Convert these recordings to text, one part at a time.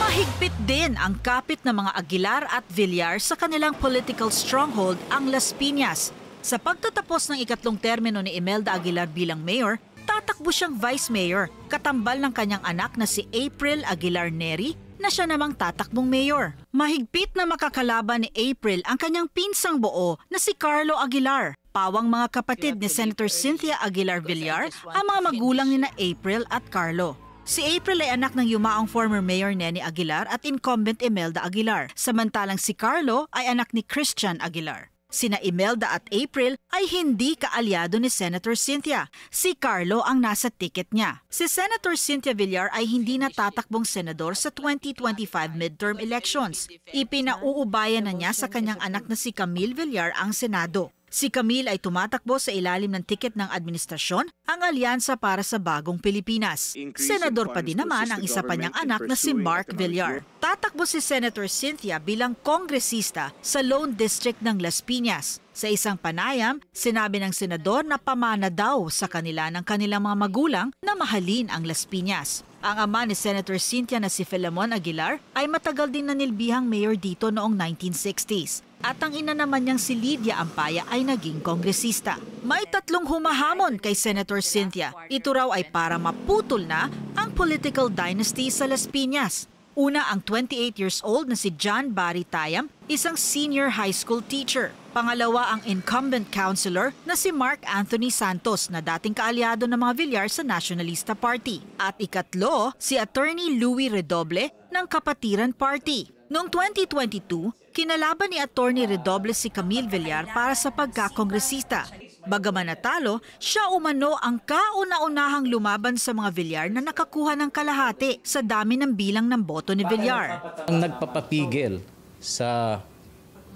Mahigpit din ang kapit ng mga Aguilar at Villar sa kanilang political stronghold, ang Las Piñas. Sa pagtatapos ng ikatlong termino ni Imelda Aguilar bilang mayor, tatakbo siyang vice mayor, katambal ng kanyang anak na si April Aguilar Neri na siya namang tatakbong mayor. Mahigpit na makakalaban ni April ang kanyang pinsang buo na si Carlo Aguilar. Pawang mga kapatid ni Senator Cynthia Aguilar Villar ang mga magulang ni na April at Carlo. Si April ay anak ng yumaong former Mayor Neni Aguilar at incumbent Imelda Aguilar, samantalang si Carlo ay anak ni Christian Aguilar. Sina Imelda at April ay hindi kaalyado ni Senator Cynthia. Si Carlo ang nasa ticket niya. Si Senator Cynthia Villar ay hindi natatakbong senador sa 2025 midterm elections. Ipinauubayan na niya sa kanyang anak na si Camille Villar ang Senado. Si Camille ay tumatakbo sa ilalim ng tiket ng administrasyon, ang Alyansa para sa Bagong Pilipinas. Senador pa din naman ang isa pa niyang anak na si Mark Villar. Tatakbo si Senator Cynthia bilang kongresista sa Lone District ng Las Piñas. Sa isang panayam, sinabi ng senador na pamana daw sa kanila ng kanilang mga magulang na mahalin ang Las Piñas. Ang ama ni Senator Cynthia na si Filemon Aguilar ay matagal din nanilbihang mayor dito noong 1960s. At ang ina naman niyang si Lydia Ampaya ay naging kongresista. May tatlong humahamon kay Senator Cynthia. Ito raw ay para maputol na ang political dynasty sa Las Piñas. Una ang 28 years old na si John Barry Tayam, isang senior high school teacher. Pangalawa ang incumbent councilor na si Mark Anthony Santos na dating kaalyado ng mga Villar sa Nationalista Party. At ikatlo, si Attorney Louie Redoble ng Kapatiran Party. Noong 2022, kinalaban ni Attorney Redoble si Camille Villar para sa pagkakongresista. Bagaman natalo, siya umano ang kauna-unahang lumaban sa mga Villar na nakakuha ng kalahati sa dami ng bilang ng boto ni Villar. Ang nagpapapigil sa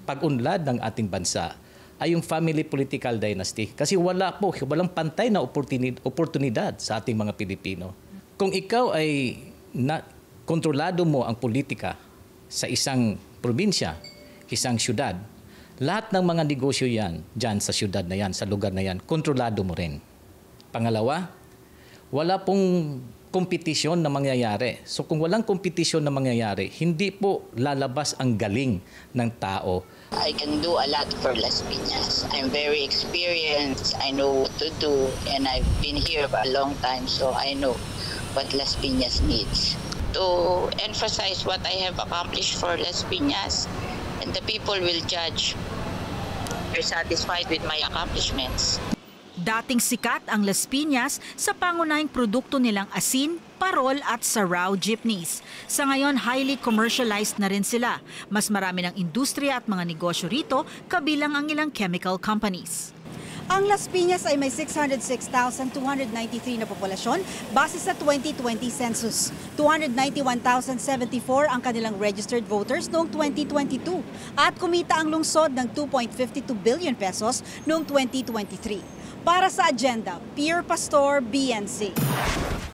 pag-unlad ng ating bansa ay yung family political dynasty. Kasi walang pantay na oportunidad sa ating mga Pilipino. Kung ikaw ay kontrolado mo ang politika sa isang probinsya, isang syudad, lahat ng mga negosyo yan, dyan sa syudad na yan, sa lugar na yan, kontrolado mo rin. Pangalawa, wala pong kompetisyon na mangyayari. So kung walang kompetisyon na mangyayari, hindi po lalabas ang galing ng tao. I can do a lot for Las Piñas. I'm very experienced. I know what to do, and I've been here for a long time, so I know what Las Piñas needs. To emphasize what I have accomplished for Las Piñas, and the people will judge. They're satisfied with my accomplishments. Dating sikat ang Las Piñas sa pangunahing produkto nilang asin, parol at saraw jeepneys. Sa ngayon, highly commercialized na rin sila. Mas marami ng industriya at mga negosyo rito, kabilang ang ilang chemical companies. Ang Las Piñas ay may 606,293 na populasyon base sa 2020 census. 291,074 ang kanilang registered voters noong 2022 at kumita ang lungsod ng 2.52 billion pesos noong 2023. Para sa agenda, Pierre Pastor, BNC.